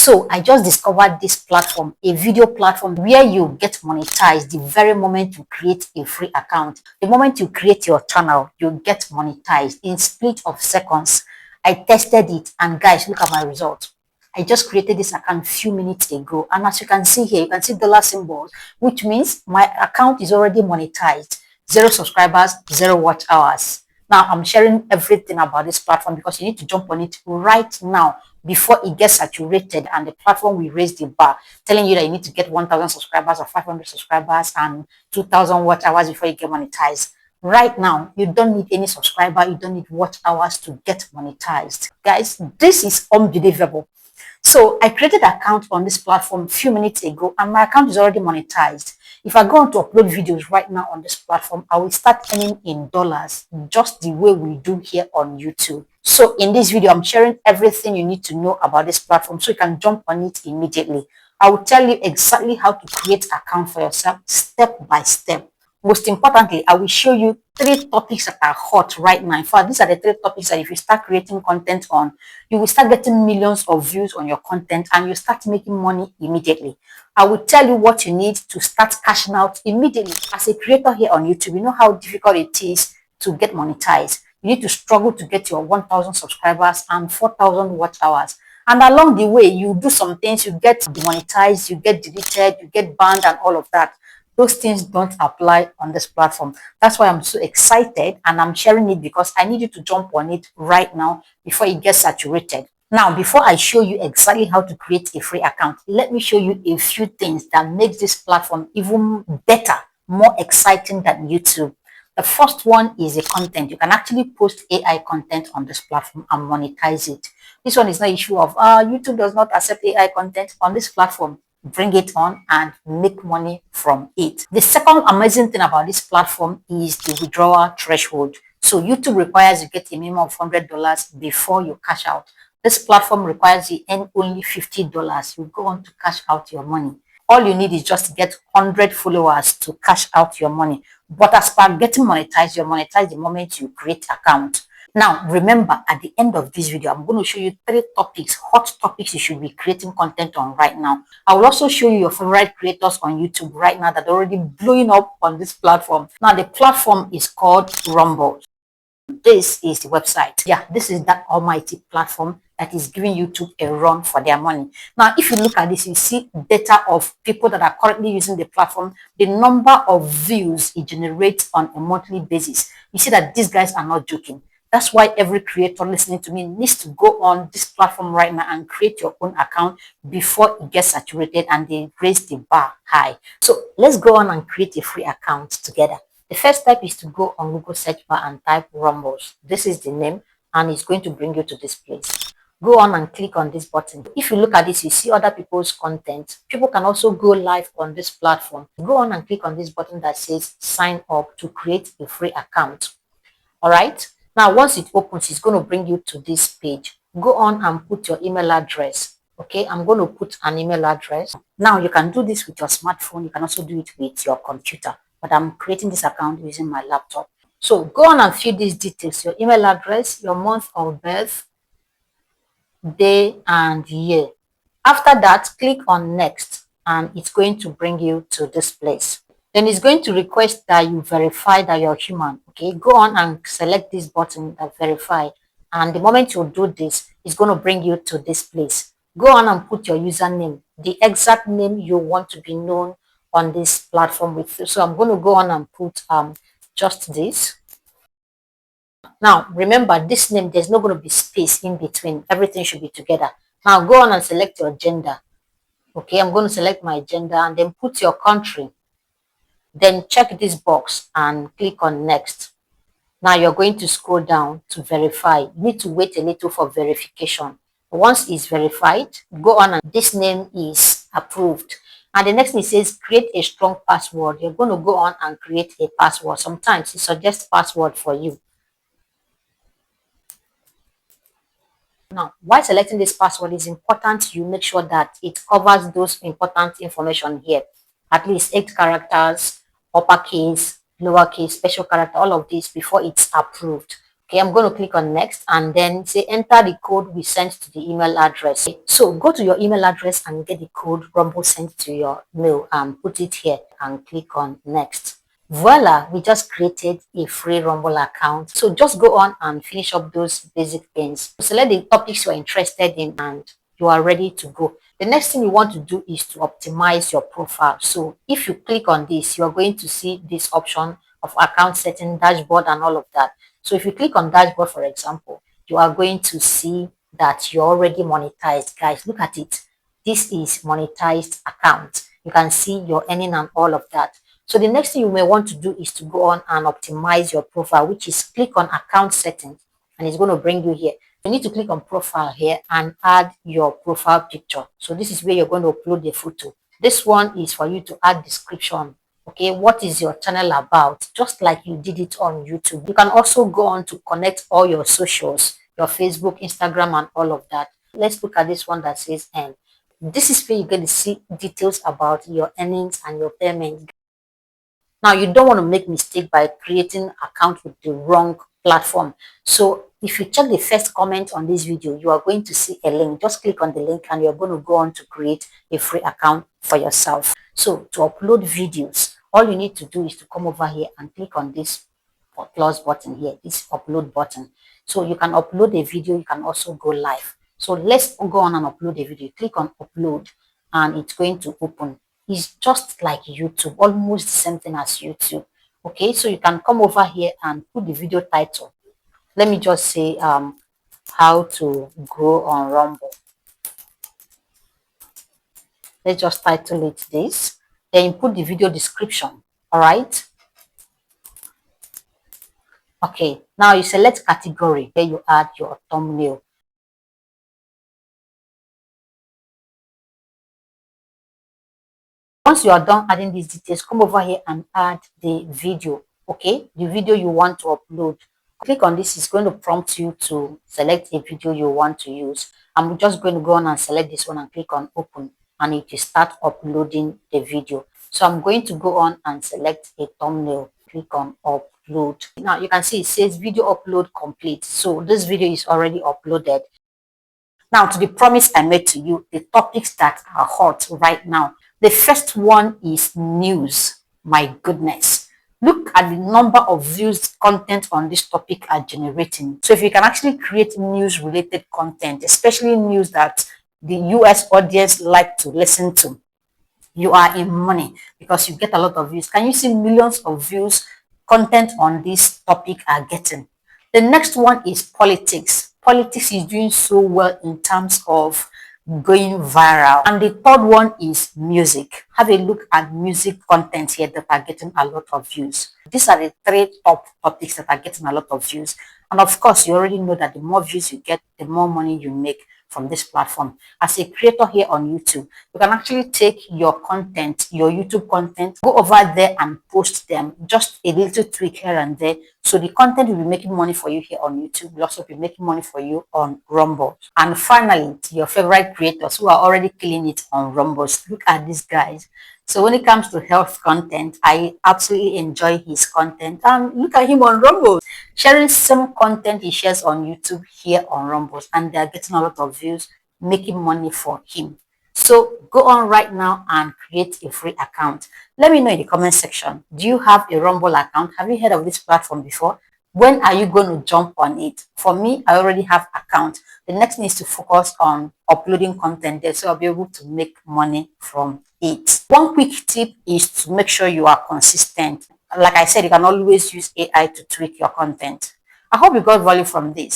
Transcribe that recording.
So I just discovered this platform, a video platform where you get monetized the very moment you create a free account. The moment you create your channel, you get monetized in split of seconds. I tested it and guys, look at my result. I just created this account a few minutes ago, and as you can see here, you can see dollar symbols, which means my account is already monetized. 0 subscribers, 0 watch hours. Now I'm sharing everything about this platform because you need to jump on it right now before it gets saturated and the platform will raise the bar, telling you that you need to get 1,000 subscribers or 500 subscribers and 2,000 watch hours before you get monetized. Right now, you don't need any subscriber, you don't need watch hours to get monetized. Guys, this is unbelievable. So I created an account on this platform a few minutes ago and my account is already monetized. If I go on to upload videos right now on this platform, I will start earning in dollars just the way we do here on YouTube. So in this video, I'm sharing everything you need to know about this platform so you can jump on it immediately. I will tell you exactly how to create an account for yourself step by step. Most importantly, I will show you 3 topics that are hot right now. In fact, these are the 3 topics that if you start creating content on, you will start getting millions of views on your content and you start making money immediately. I will tell you what you need to start cashing out immediately. As a creator here on YouTube, you know how difficult it is to get monetized. You need to struggle to get your 1,000 subscribers and 4,000 watch hours. And along the way, you do some things, you get demonetized, you get deleted, you get banned and all of that. Those things don't apply on this platform. That's why I'm so excited and I'm sharing it because I need you to jump on it right now before it gets saturated. Now, before I show you exactly how to create a free account, let me show you a few things that makes this platform even better, more exciting than YouTube. The first one is the content. You can actually post AI content on this platform and monetize it. This one is not an issue of YouTube does not accept AI content on this platform. Bring it on and make money from it. The second amazing thing about this platform is the withdrawal threshold. So YouTube requires you get a minimum of $100 before you cash out. This platform requires you earn only $50. You go on to cash out your money. All you need is just to get 100 followers to cash out your money. But as per getting monetized, you're monetized the moment you create account. Now, remember, at the end of this video, I'm going to show you 3 topics, hot topics you should be creating content on right now. I will also show you your favorite creators on YouTube right now that are already blowing up on this platform. Now, the platform is called Rumble. This is the website. Yeah, this is that almighty platform that is giving YouTube a run for their money. Now, if you look at this, you see data of people that are currently using the platform, the number of views it generates on a monthly basis. You see that these guys are not joking. That's why every creator listening to me needs to go on this platform right now and create your own account before it gets saturated and they raise the bar high. So let's go on and create a free account together. The first step is to go on Google search bar and type Rumbles. This is the name and it's going to bring you to this place. Go on and click on this button. If you look at this, you see other people's content. People can also go live on this platform. Go on and click on this button that says sign up to create a free account. All right. Now, once it opens, it's going to bring you to this page. Go on and put your email address. Okay, I'm going to put an email address. Now, you can do this with your smartphone. You can also do it with your computer. But I'm creating this account using my laptop. So go on and fill these details. Your email address, your month of birth, day and year. After that, click on next and it's going to bring you to this place. Then it's going to request that you verify that you're human. Okay, go on and select this button that verify. And the moment you do this, it's going to bring you to this place. Go on and put your username, the exact name you want to be known on this platform with. So I'm going to go on and put just this. Now, remember this name, there's not going to be space in between. Everything should be together. Now, go on and select your gender. Okay, I'm going to select my gender and then put your country. Then check this box and click on next. Now you're going to scroll down to verify. You need to wait a little for verification. Once it's verified, go on and this name is approved. And the next thing says create a strong password. You're going to go on and create a password. Sometimes it suggests password for you. Now, while selecting this password, it's important you make sure that it covers those important information here. At least 8 characters, uppercase, lowercase, special character, all of this before it's approved. Okay, I'm going to click on next and then say enter the code we sent to the email address. So go to your email address and get the code Rumble sent to your mail and put it here and click on next. Voila, we just created a free Rumble account. So just go on and finish up those basic things. Select the topics you're interested in and you are ready to go. The next thing you want to do is to optimize your profile. So if you click on this, you're going to see this option of account setting, dashboard, and all of that. So if you click on dashboard, for example, you are going to see that you're already monetized. Guys, look at it. This is monetized account. You can see your earning and all of that. So the next thing you may want to do is to go on and optimize your profile, which is click on account settings, and it's going to bring you here. You need to click on profile here and add your profile picture. So this is where you're going to upload the photo. This one is for you to add description. Okay, what is your channel about? Just like you did it on YouTube. You can also go on to connect all your socials, your Facebook, Instagram, and all of that. Let's look at this one that says earn. This is where you're going to see details about your earnings and your payment. Now, you don't want to make mistake by creating account with the wrong platform. So if you check the first comment on this video, you are going to see a link. Just click on the link and you're going to go on to create a free account for yourself. So to upload videos, all you need to do is to come over here and click on this plus button here, this upload button. So you can upload a video, you can also go live. So let's go on and upload a video. Click on upload and it's going to open. It's just like YouTube, almost the same thing as YouTube. Okay, so you can come over here and put the video title. Let me just say how to grow on Rumble. Let's just title it this. Then you put the video description. All right. Okay, now you select category. Then you add your thumbnail. Once you are done adding these details, come over here and add the video. Okay, the video you want to upload. Click on this. It's going to prompt you to select a video you want to use. I'm just going to go on and select this one and click on open, and it will start uploading the video. So I'm going to go on and select a thumbnail. Click on upload. Now you can see it says video upload complete. So this video is already uploaded. Now, to the promise I made to you, the topics that are hot right now. The first one is news. My goodness. Look at the number of views content on this topic are generating. So if you can actually create news related content, especially news that the US audience like to listen to, you are in money because you get a lot of views. Can you see millions of views content on this topic are getting? The next one is politics. Politics is doing so well in terms of going viral. And the third one is music. Have a look at music content here that are getting a lot of views. These are the three top topics that are getting a lot of views. And of course, you already know that the more views you get, the more money you make from this platform. As a creator here on YouTube, you can actually take your content, your YouTube content, go over there and post them, just a little tweak here and there. So the content will be making money for you here on YouTube, will also be making money for you on Rumble. And finally, to your favorite creators who are already killing it on Rumble, look at these guys. So when it comes to health content, I absolutely enjoy his content. And look at him on Rumble, sharing some content he shares on YouTube here on Rumble, and they're getting a lot of views, making money for him. So go on right now and create a free account. Let me know in the comment section. Do you have a Rumble account? Have you heard of this platform before? When are you going to jump on it? For me, I already have account. The next thing is to focus on uploading content there so I'll be able to make money from it. One quick tip is to make sure you are consistent. Like I said, you can always use AI to tweak your content. I hope you got value from this.